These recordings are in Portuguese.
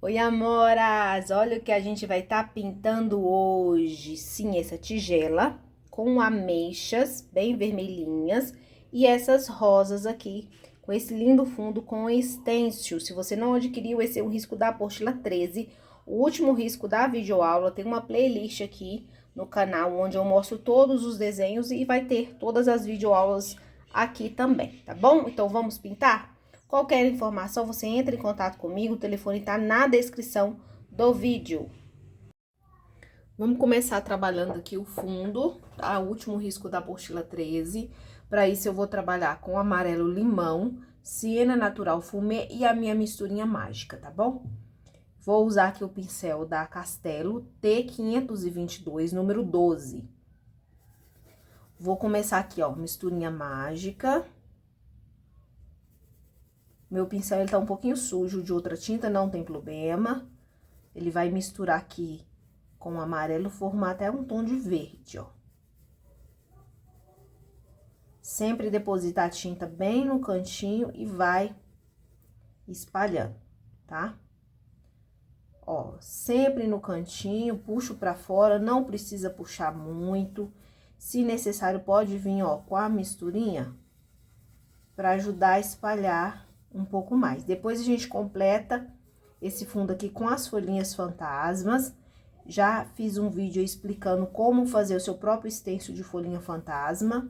Oi, amoras! Olha o que a gente vai estar pintando hoje. Sim, essa tigela com ameixas bem vermelhinhas e essas rosas aqui com esse lindo fundo com stencil. Se você não adquiriu, esse é o risco da apostila 13, o último risco da videoaula. Tem uma playlist aqui no canal onde eu mostro todos os desenhos e vai ter todas as videoaulas aqui também, tá bom? Então, vamos pintar? Qualquer informação, você entra em contato comigo, o telefone tá na descrição do vídeo. Vamos começar trabalhando aqui o fundo, tá? O último risco da apostila 13. Para isso, eu vou trabalhar com amarelo limão, siena natural fumê e a minha misturinha mágica, tá bom? Vou usar aqui o pincel da Castelo T522, número 12. Vou começar aqui, ó, misturinha mágica. Meu pincel, ele tá um pouquinho sujo de outra tinta, não tem problema. Ele vai misturar aqui com o amarelo, formar até um tom de verde, ó. Sempre depositar a tinta bem no cantinho e vai espalhando, tá? Ó, sempre no cantinho, puxo pra fora, não precisa puxar muito. Se necessário, pode vir, ó, com a misturinha pra ajudar a espalhar um pouco mais. Depois a gente completa esse fundo aqui com as folhinhas fantasmas. Já fiz um vídeo explicando como fazer o seu próprio stencil de folhinha fantasma.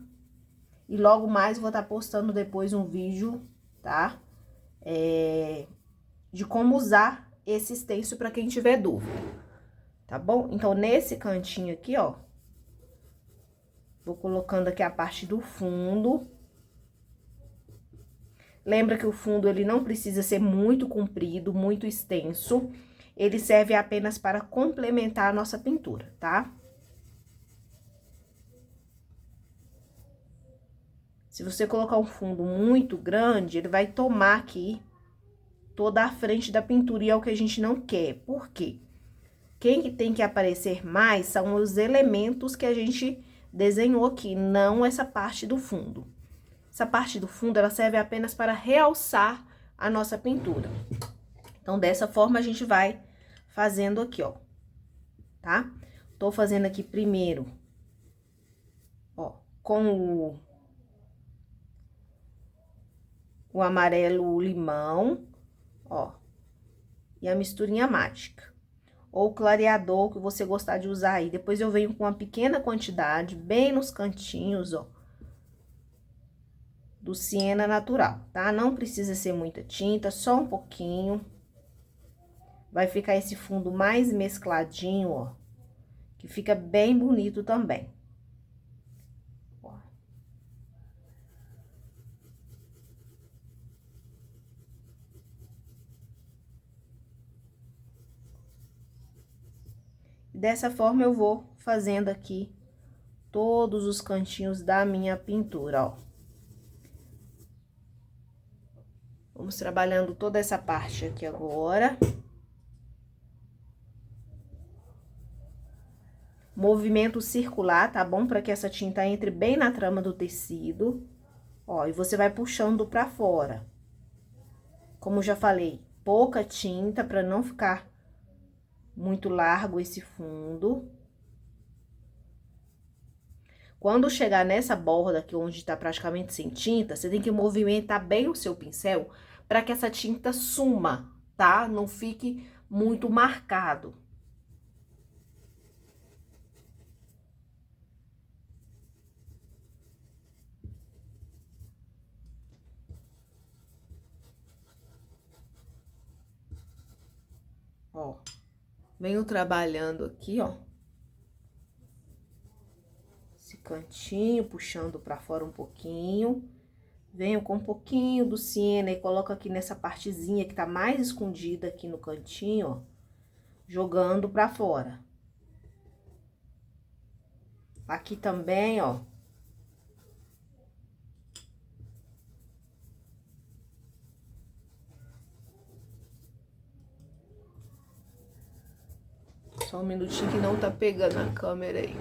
E logo mais vou estar postando depois um vídeo, tá? De como usar esse stencil para quem tiver dúvida, tá bom? Então, nesse cantinho aqui, ó, vou colocando aqui a parte do fundo. Lembra que o fundo, ele não precisa ser muito comprido, muito extenso. Ele serve apenas para complementar a nossa pintura, tá? Se você colocar um fundo muito grande, ele vai tomar aqui toda a frente da pintura, e é o que a gente não quer. Por quê? Quem que tem que aparecer mais são os elementos que a gente desenhou aqui, não essa parte do fundo. Essa parte do fundo, ela serve apenas para realçar a nossa pintura. Então, dessa forma, a gente vai fazendo aqui, ó, tá? Tô fazendo aqui primeiro, ó, com o amarelo limão, ó, e a misturinha mágica. Ou clareador que você gostar de usar aí. Depois eu venho com uma pequena quantidade, bem nos cantinhos, ó, do siena natural, tá? Não precisa ser muita tinta, só um pouquinho. Vai ficar esse fundo mais mescladinho, ó, que fica bem bonito também. Ó. E dessa forma, eu vou fazendo aqui todos os cantinhos da minha pintura, ó. Vamos trabalhando toda essa parte aqui agora. Movimento circular, tá bom? Para que essa tinta entre bem na trama do tecido. Ó, e você vai puxando pra fora. Como já falei, pouca tinta para não ficar muito largo esse fundo. Quando chegar nessa borda aqui, onde tá praticamente sem tinta, você tem que movimentar bem o seu pincel para que essa tinta suma, tá? Não fique muito marcado. Ó, venho trabalhando aqui, ó. Esse cantinho, puxando pra fora um pouquinho. Venho com um pouquinho do siena e coloco aqui nessa partezinha que tá mais escondida aqui no cantinho, ó. Jogando pra fora. Aqui também, ó. Só um minutinho que não tá pegando a câmera aí.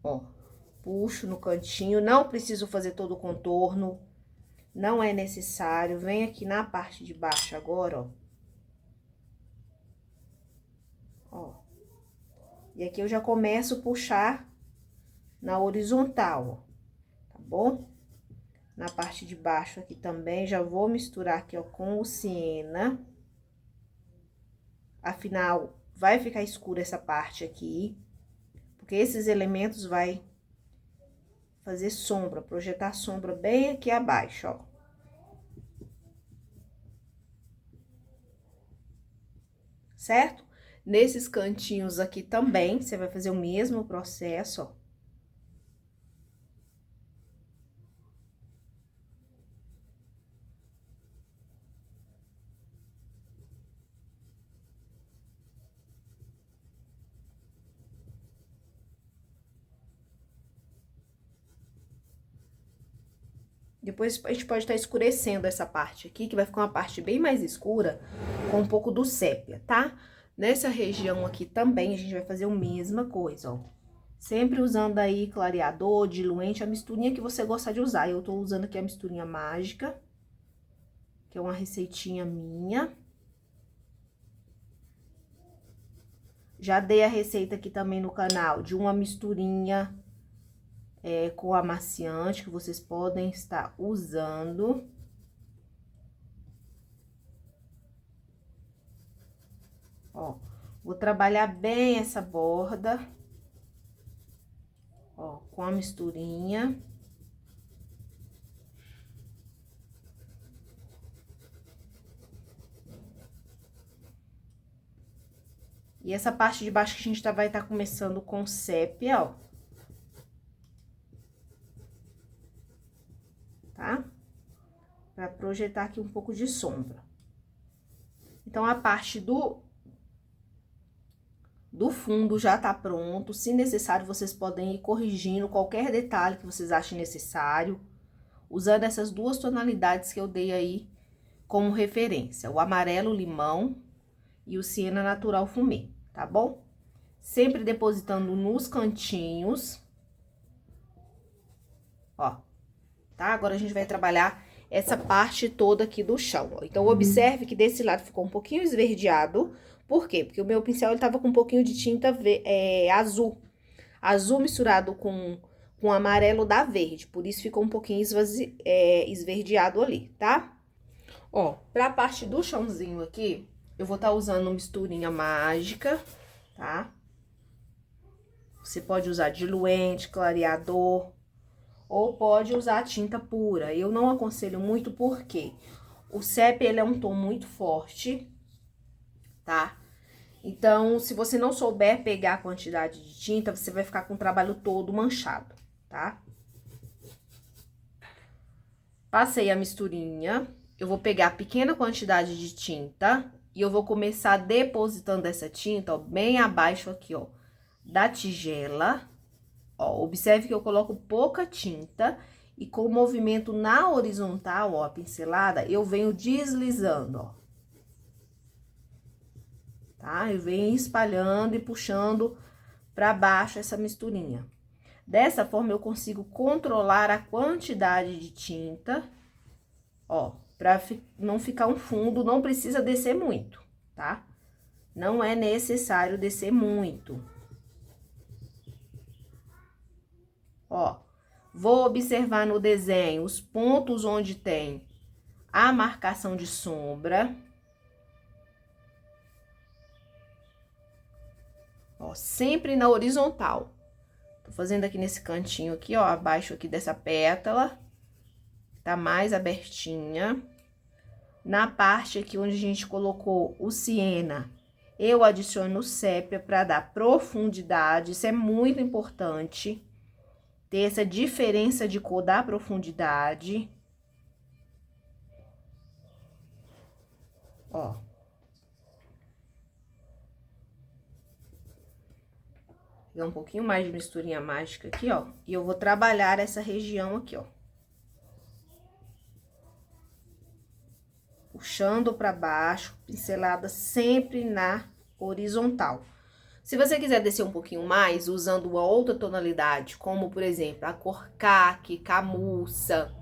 Ó, puxo no cantinho, não preciso fazer todo o contorno, não é necessário. Vem aqui na parte de baixo agora, ó. Ó. E aqui eu já começo a puxar na horizontal, ó, tá bom? Na parte de baixo aqui também, já vou misturar aqui, ó, com o siena. Afinal, vai ficar escura essa parte aqui, porque esses elementos vai fazer sombra, projetar sombra bem aqui abaixo, ó. Certo? Nesses cantinhos aqui também, você vai fazer o mesmo processo, ó. Depois a gente pode estar escurecendo essa parte aqui, que vai ficar uma parte bem mais escura, com um pouco do sépia, tá? Nessa região aqui também, a gente vai fazer a mesma coisa, ó. Sempre usando aí clareador, diluente, a misturinha que você gosta de usar. Eu tô usando aqui a misturinha mágica, que é uma receitinha minha. Já dei a receita aqui também no canal de uma misturinha com amaciante, que vocês podem estar usando. Ó, vou trabalhar bem essa borda, ó, com a misturinha. E essa parte de baixo que a gente vai estar começando com sépia, ó. Tá? Pra projetar aqui um pouco de sombra. Então, a parte do fundo já tá pronto. Se necessário, vocês podem ir corrigindo qualquer detalhe que vocês achem necessário, usando essas duas tonalidades que eu dei aí como referência, o amarelo limão e o siena natural fumê, tá bom? Sempre depositando nos cantinhos, ó, tá? Agora a gente vai trabalhar essa parte toda aqui do chão, ó. Então, observe que desse lado ficou um pouquinho esverdeado. Por quê? Porque o meu pincel, ele tava com um pouquinho de tinta azul. Azul misturado com amarelo da verde. Por isso, ficou um pouquinho esverdeado ali, tá? Ó, pra parte do chãozinho aqui, eu vou estar usando misturinha mágica, tá? Você pode usar diluente, clareador, ou pode usar tinta pura. Eu não aconselho muito porque o sépia, ele é um tom muito forte, tá? Então, se você não souber pegar a quantidade de tinta, você vai ficar com o trabalho todo manchado, tá? Passei a misturinha, eu vou pegar a pequena quantidade de tinta e eu vou começar depositando essa tinta, ó, bem abaixo aqui, ó, da tigela. Ó, observe que eu coloco pouca tinta e com o movimento na horizontal, ó, a pincelada, eu venho deslizando, ó. Tá? Eu venho espalhando e puxando pra baixo essa misturinha. Dessa forma, eu consigo controlar a quantidade de tinta, ó, pra não ficar um fundo, não precisa descer muito, tá? Não é necessário descer muito. Ó, vou observar no desenho os pontos onde tem a marcação de sombra. Ó, sempre na horizontal. Tô fazendo aqui nesse cantinho aqui, ó, abaixo aqui dessa pétala. Tá mais abertinha. Na parte aqui onde a gente colocou o siena, eu adiciono o sépia pra dar profundidade. Isso é muito importante. Ter essa diferença de cor da profundidade. Ó. Pegar um pouquinho mais de misturinha mágica aqui, ó. E eu vou trabalhar essa região aqui, ó. Puxando pra baixo, pincelada sempre na horizontal. Se você quiser descer um pouquinho mais, usando uma outra tonalidade, como, por exemplo, a cor caque, camurça,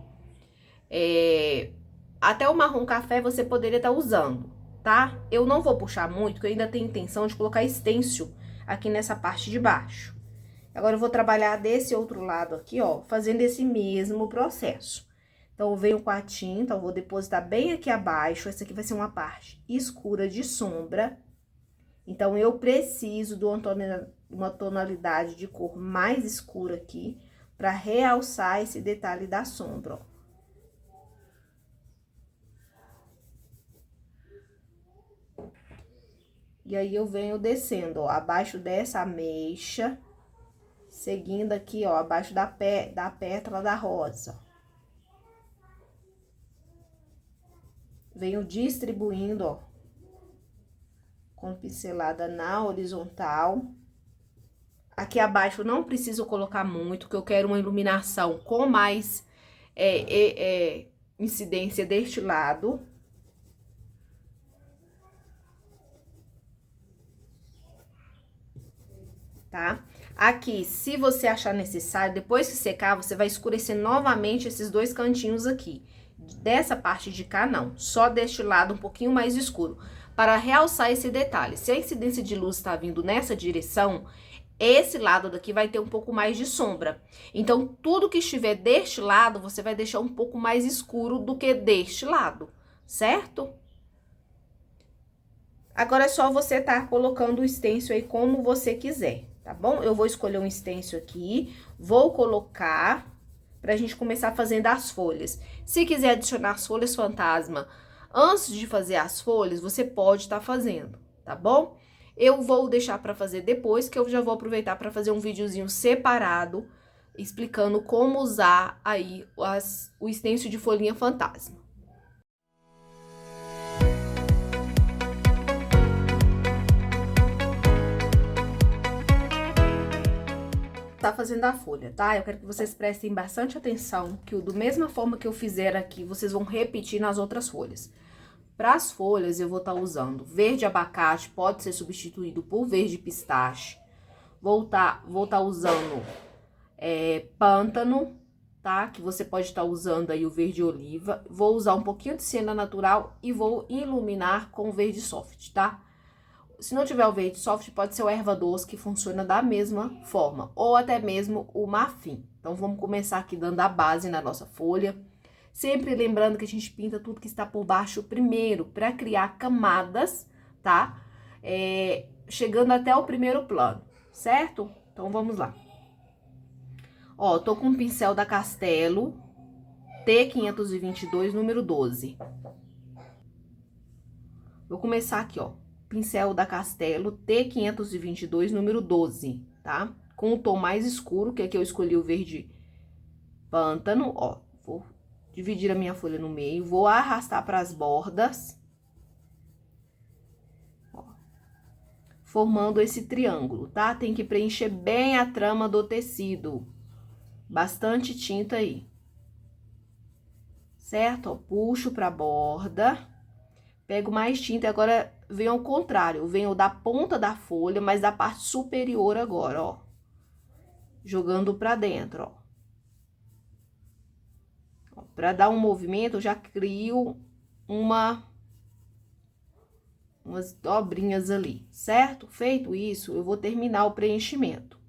até o marrom café você poderia estar usando. tá? Eu não vou puxar muito, porque eu ainda tenho intenção de colocar stencil aqui nessa parte de baixo. Agora, eu vou trabalhar desse outro lado aqui, ó, fazendo esse mesmo processo. Então, eu venho com a tinta, eu vou depositar bem aqui abaixo. Essa aqui vai ser uma parte escura de sombra. Então, eu preciso de uma tonalidade de cor mais escura aqui, pra realçar esse detalhe da sombra, ó. E aí, eu venho descendo, ó, abaixo dessa ameixa, seguindo aqui, ó, abaixo da pétala da rosa. Venho distribuindo, ó, com pincelada na horizontal. Aqui abaixo eu não preciso colocar muito, porque eu quero uma iluminação com mais incidência deste lado. Tá? Aqui, se você achar necessário, depois que secar, você vai escurecer novamente esses dois cantinhos aqui. Dessa parte de cá, não. Só deste lado um pouquinho mais escuro, para realçar esse detalhe. Se a incidência de luz está vindo nessa direção, esse lado daqui vai ter um pouco mais de sombra. Então, tudo que estiver deste lado, você vai deixar um pouco mais escuro do que deste lado, certo? Agora, é só você tá colocando o stencil aí como você quiser, tá bom? Eu vou escolher um stencil aqui, vou colocar pra gente começar fazendo as folhas. Se quiser adicionar as folhas fantasma antes de fazer as folhas, você pode estar fazendo, tá bom? Eu vou deixar pra fazer depois, que eu já vou aproveitar pra fazer um videozinho separado, explicando como usar aí o stencil de folhinha fantasma. Tá fazendo a folha, tá? Eu quero que vocês prestem bastante atenção, que da mesma forma que eu fizer aqui, vocês vão repetir nas outras folhas. Para as folhas, eu vou estar usando verde abacate, pode ser substituído por verde pistache. Vou tá usando pântano, tá? Que você pode estar usando aí o verde oliva. Vou usar um pouquinho de siena natural e vou iluminar com verde soft, tá? Se não tiver o verde soft, pode ser o erva doce, que funciona da mesma forma. Ou até mesmo o marfim. Então, vamos começar aqui dando a base na nossa folha. Sempre lembrando que a gente pinta tudo que está por baixo primeiro, para criar camadas, tá? Chegando até o primeiro plano, certo? Então, vamos lá. Ó, tô com um pincel da Castelo, T522, número 12. Vou começar aqui, ó. Pincel da Castelo, T522, número 12, tá? Com o tom mais escuro, que aqui eu escolhi o verde pântano, ó. Vou dividir a minha folha no meio, vou arrastar para as bordas, ó, formando esse triângulo, tá? Tem que preencher bem a trama do tecido. Bastante tinta aí. Certo? Ó, puxo pra borda. Pego mais tinta e agora venho ao contrário. Venho da ponta da folha, mas da parte superior agora, ó. Jogando pra dentro, ó. Pra dar um movimento, eu já crio umas dobrinhas ali, certo? Feito isso, eu vou terminar o preenchimento.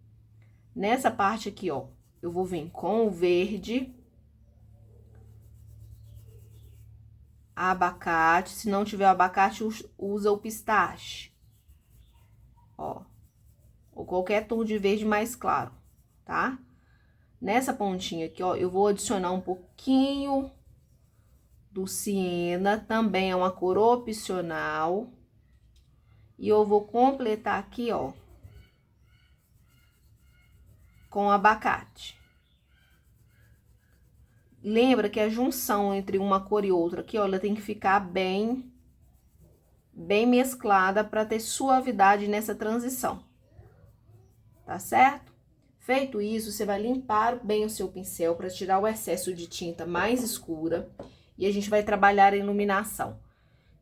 Nessa parte aqui, ó, eu vou vir com o verde abacate. Se não tiver abacate, usa o pistache, ó, ou qualquer tom de verde mais claro, tá? Nessa pontinha aqui, ó, eu vou adicionar um pouquinho do siena, também é uma cor opcional. E eu vou completar aqui, ó, com abacate. Lembra que a junção entre uma cor e outra aqui, ó, ela tem que ficar bem mesclada para ter suavidade nessa transição. Tá certo? Feito isso, você vai limpar bem o seu pincel para tirar o excesso de tinta mais escura. E a gente vai trabalhar a iluminação.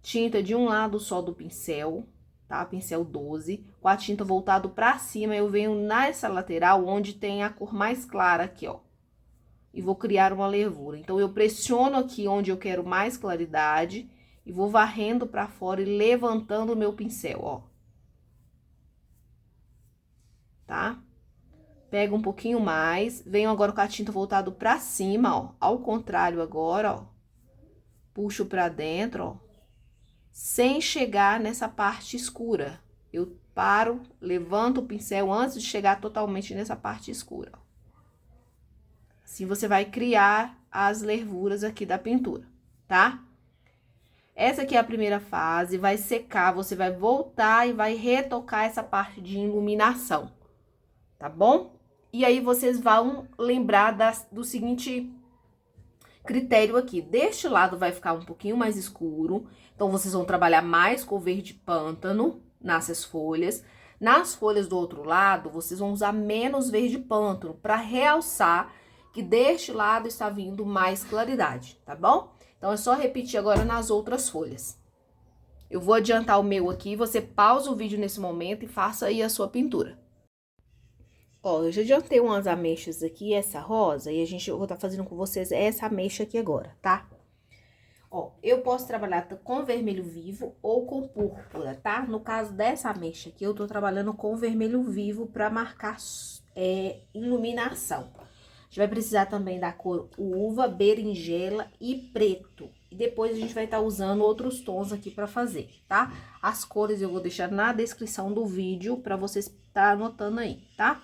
Tinta de um lado só do pincel, tá? Pincel 12. Com a tinta voltado para cima, eu venho nessa lateral onde tem a cor mais clara aqui, ó. E vou criar uma nervura. Então, eu pressiono aqui onde eu quero mais claridade e vou varrendo pra fora e levantando o meu pincel, ó. Tá? Pego um pouquinho mais, venho agora com a tinta voltado pra cima, ó, ao contrário agora, ó. Puxo pra dentro, ó, sem chegar nessa parte escura. Eu paro, levanto o pincel antes de chegar totalmente nessa parte escura, ó. Assim você vai criar as lervuras aqui da pintura, tá? Essa aqui é a primeira fase, vai secar, você vai voltar e vai retocar essa parte de iluminação, tá bom? E aí, vocês vão lembrar do seguinte critério aqui. Deste lado vai ficar um pouquinho mais escuro, então vocês vão trabalhar mais com verde pântano nessas folhas. Nas folhas do outro lado, vocês vão usar menos verde pântano para realçar que deste lado está vindo mais claridade, tá bom? Então, é só repetir agora nas outras folhas. Eu vou adiantar o meu aqui, você pausa o vídeo nesse momento e faça aí a sua pintura. Ó, eu já adiantei umas ameixas aqui, essa rosa, e eu vou estar fazendo com vocês essa ameixa aqui agora, tá? Ó, eu posso trabalhar com vermelho vivo ou com púrpura, tá? No caso dessa ameixa aqui, eu tô trabalhando com vermelho vivo pra marcar iluminação. A gente vai precisar também da cor uva, berinjela e preto. E depois a gente vai estar usando outros tons aqui pra fazer, tá? As cores eu vou deixar na descrição do vídeo pra vocês estar anotando aí, tá?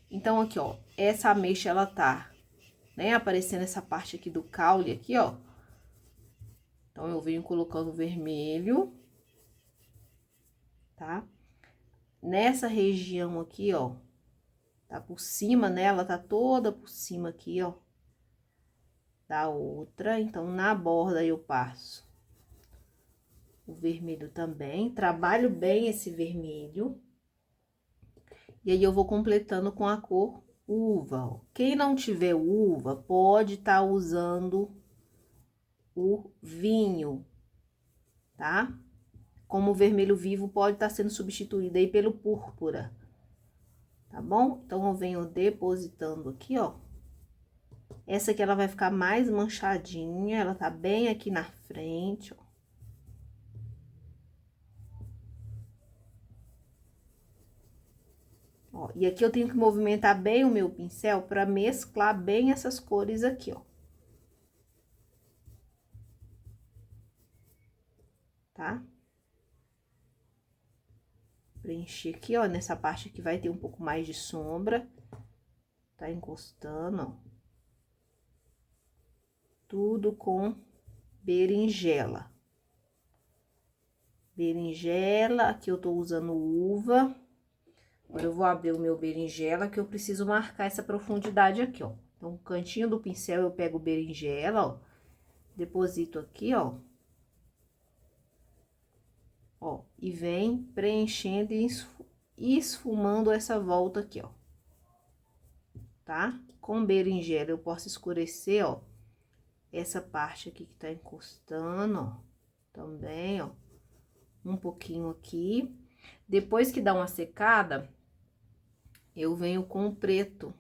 Então, aqui, ó, essa ameixa, ela tá, né, aparecendo essa parte aqui do caule aqui, ó. Então, eu venho colocando vermelho, tá? Nessa região aqui, ó, tá por cima, né, ela tá toda por cima aqui, ó, da outra. Então, na borda eu passo o vermelho também, trabalho bem esse vermelho. E aí, eu vou completando com a cor uva, ó. Quem não tiver uva, pode estar usando o vinho, tá? Como o vermelho vivo pode estar sendo substituído aí pelo púrpura, tá bom? Então, eu venho depositando aqui, ó. Essa aqui, ela vai ficar mais manchadinha, ela tá bem aqui na frente, ó. Ó, e aqui eu tenho que movimentar bem o meu pincel para mesclar bem essas cores aqui, ó. Tá? Preencher aqui, ó, nessa parte aqui vai ter um pouco mais de sombra. Tá encostando, ó. Tudo com berinjela. Berinjela, aqui eu tô usando uva. Agora, eu vou abrir o meu berinjela, que eu preciso marcar essa profundidade aqui, ó. Então, o cantinho do pincel, eu pego o berinjela, ó. Deposito aqui, ó. Ó, e vem preenchendo e esfumando essa volta aqui, ó. Tá? Com berinjela, eu posso escurecer, ó, essa parte aqui que tá encostando, ó. Também, ó. Um pouquinho aqui. Depois que dá uma secada, eu venho com o preto.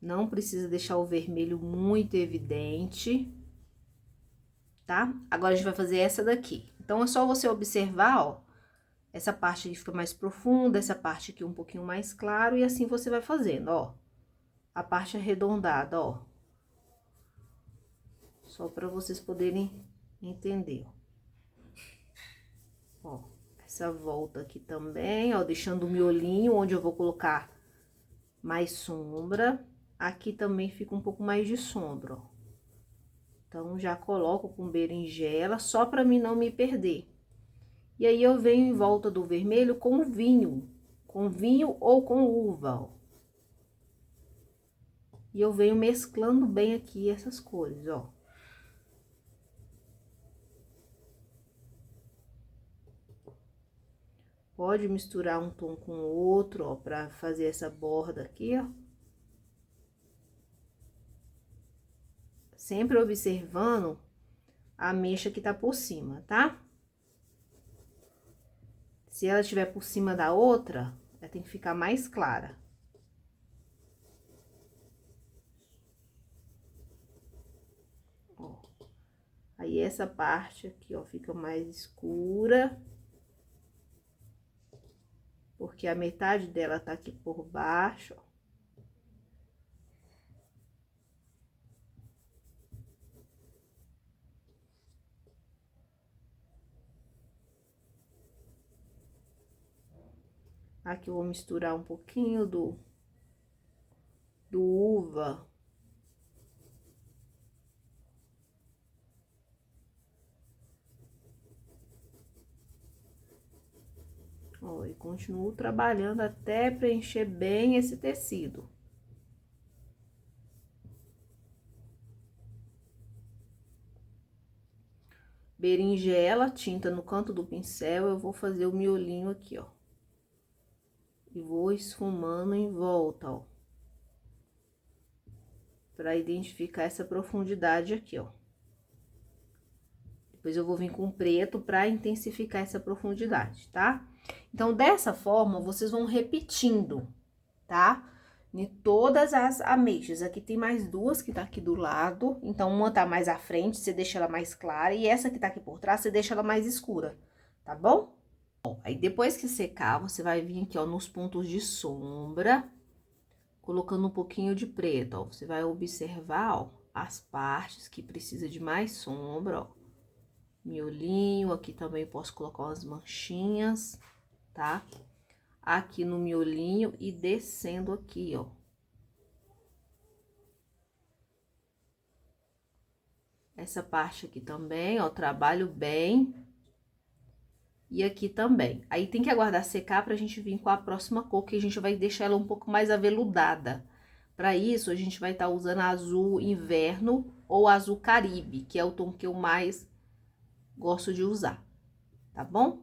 Não precisa deixar o vermelho muito evidente, tá? Agora, a gente vai fazer essa daqui. Então, é só você observar, ó, essa parte aqui fica mais profunda, essa parte aqui um pouquinho mais claro, e assim você vai fazendo, ó. A parte arredondada, ó. Só pra vocês poderem entender, ó. Essa volta aqui também, ó, deixando o miolinho onde eu vou colocar mais sombra. Aqui também fica um pouco mais de sombra, ó. Então, já coloco com berinjela, só pra mim não me perder. E aí, eu venho em volta do vermelho com vinho ou com uva, ó. E eu venho mesclando bem aqui essas cores, ó. Pode misturar um tom com o outro, ó, pra fazer essa borda aqui, ó. Sempre observando a ameixa que tá por cima, tá? Se ela estiver por cima da outra, ela tem que ficar mais clara. Aí, essa parte aqui, ó, fica mais escura. Porque a metade dela tá aqui por baixo, ó. Aqui eu vou misturar um pouquinho do uva. Ó, e continuo trabalhando até preencher bem esse tecido. Berinjela, tinta no canto do pincel, eu vou fazer o miolinho aqui, ó. E vou esfumando em volta, ó. Pra identificar essa profundidade aqui, ó. Depois eu vou vir com preto pra intensificar essa profundidade, tá? Então, dessa forma, vocês vão repetindo, tá? Em todas as ameixas. Aqui tem mais duas que tá aqui do lado. Então, uma tá mais à frente, você deixa ela mais clara. E essa que tá aqui por trás, você deixa ela mais escura, tá bom? Bom, aí depois que secar, você vai vir aqui, ó, nos pontos de sombra, colocando um pouquinho de preto, ó. Você vai observar, ó, as partes que precisa de mais sombra, ó. Miolinho, aqui também posso colocar umas manchinhas, tá? Aqui no miolinho e descendo aqui, ó. Essa parte aqui também, ó, trabalho bem. E aqui também. Aí, tem que aguardar secar pra gente vir com a próxima cor, que a gente vai deixar ela um pouco mais aveludada. Pra isso, a gente vai estar usando azul inverno ou azul caribe, que é o tom que eu mais gosto de usar, tá bom?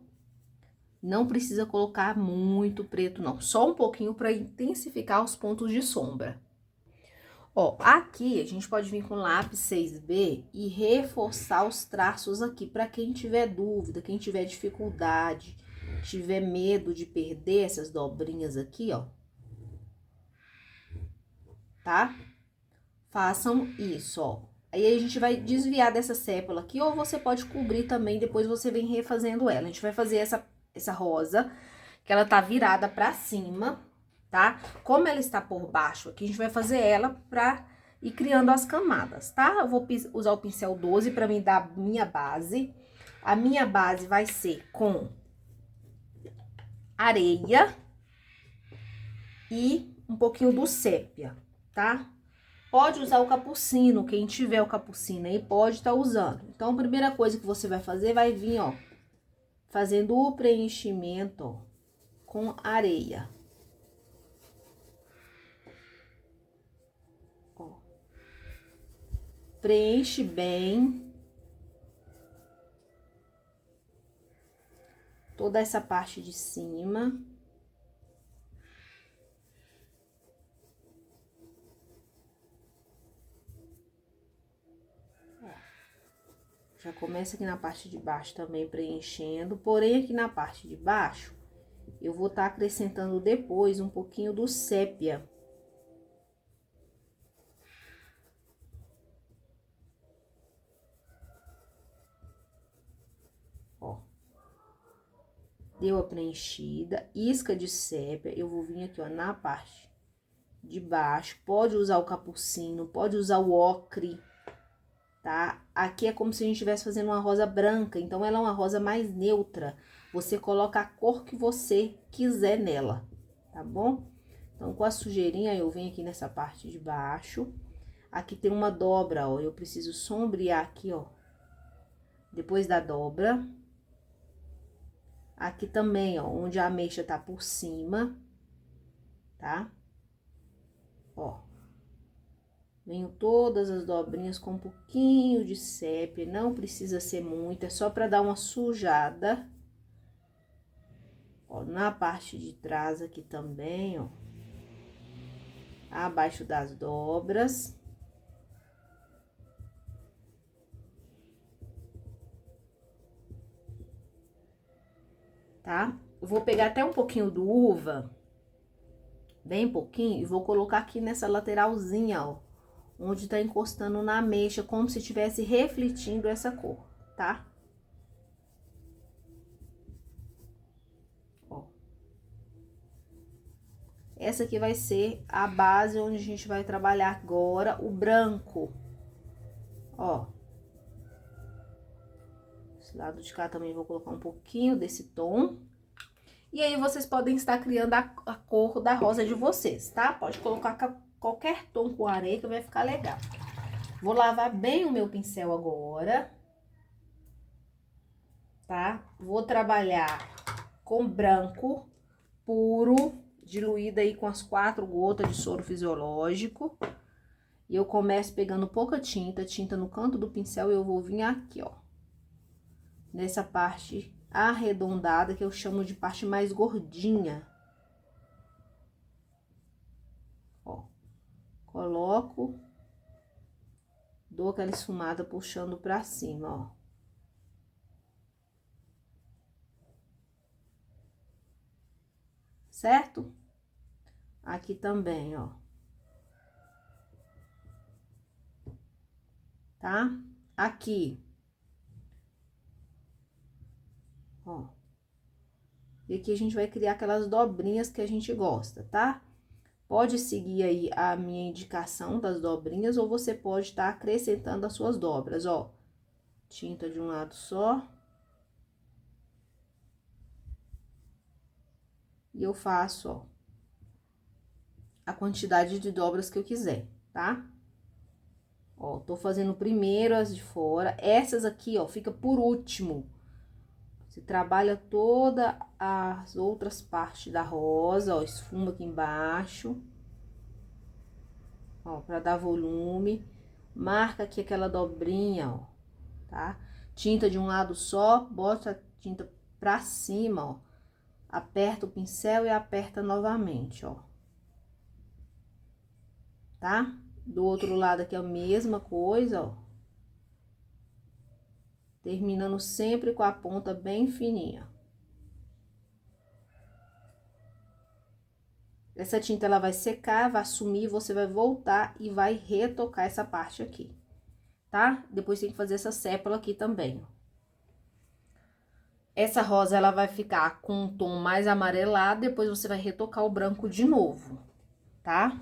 Não precisa colocar muito preto, não. Só um pouquinho pra intensificar os pontos de sombra. Ó, aqui a gente pode vir com lápis 6B e reforçar os traços aqui, pra quem tiver dúvida, quem tiver dificuldade, tiver medo de perder essas dobrinhas aqui, ó. Tá? Façam isso, ó. Aí a gente vai desviar dessa sépala aqui, ou você pode cobrir também, depois você vem refazendo ela. A gente vai fazer essa rosa, que ela tá virada pra cima, tá? Como ela está por baixo aqui, a gente vai fazer ela pra ir criando as camadas, tá? Eu vou usar o pincel 12 pra me dar a minha base. A minha base vai ser com areia e um pouquinho do sépia, tá? Pode usar o capucino, quem tiver o capucino aí pode estar usando. Então, a primeira coisa que você vai fazer, vai vir, ó, fazendo o preenchimento, ó, com areia. Ó. Preenche bem toda essa parte de cima. Já começa aqui na parte de baixo também preenchendo, porém aqui na parte de baixo, eu vou estar acrescentando depois um pouquinho do sépia. Ó. Deu a preenchida, isca de sépia, eu vou vir aqui, ó, na parte de baixo. Pode usar o capucino, pode usar o ocre, tá? Aqui é como se a gente estivesse fazendo uma rosa branca, então ela é uma rosa mais neutra. Você coloca a cor que você quiser nela, tá bom? Então, com a sujeirinha, eu venho aqui nessa parte de baixo. Aqui tem uma dobra, ó, eu preciso sombrear aqui, ó, depois da dobra. Aqui também, ó, onde a ameixa tá por cima, tá? Ó. Venho todas as dobrinhas com um pouquinho de sépia, não precisa ser muito, é só pra dar uma sujada. Ó, na parte de trás aqui também, ó. Abaixo das dobras. Tá? Eu vou pegar até um pouquinho do uva, bem pouquinho, e vou colocar aqui nessa lateralzinha, ó. onde tá encostando na ameixa, como se estivesse refletindo essa cor, tá? Ó. Essa aqui vai ser a base onde a gente vai trabalhar agora o branco. Ó. Esse lado de cá também vou colocar um pouquinho desse tom. E aí, vocês podem estar criando a cor da rosa de vocês, tá? Pode colocar qualquer tom com areia que vai ficar legal. Vou lavar bem o meu pincel agora. Tá? Vou trabalhar com branco puro, diluído aí com as 4 gotas de soro fisiológico. E eu começo pegando pouca tinta no canto do pincel e eu vou vir aqui, ó. Nessa parte arredondada, que eu chamo de parte mais gordinha. Ó, coloco, dou aquela esfumada puxando pra cima, ó. Certo? Aqui também, ó. Tá? Aqui. Ó. E aqui a gente vai criar aquelas dobrinhas que a gente gosta, tá? Pode seguir aí a minha indicação das dobrinhas, ou você pode estar acrescentando as suas dobras, ó. Tinta de um lado só. E eu faço, ó, a quantidade de dobras que eu quiser, tá? Ó, tô fazendo primeiro as de fora. Essas aqui, ó, fica por último. Você trabalha todas as outras partes da rosa, ó, esfuma aqui embaixo. Ó, pra dar volume. Marca aqui aquela dobrinha, ó, tá? Tinta de um lado só, bota a tinta pra cima, ó. Aperta o pincel e aperta novamente, ó. Tá? Do outro lado aqui é a mesma coisa, ó. Terminando sempre com a ponta bem fininha. Essa tinta, ela vai secar, vai sumir, você vai voltar e vai retocar essa parte aqui, tá? Depois tem que fazer essa sépala aqui também, ó. Essa rosa, ela vai ficar com um tom mais amarelado, depois você vai retocar o branco de novo, tá?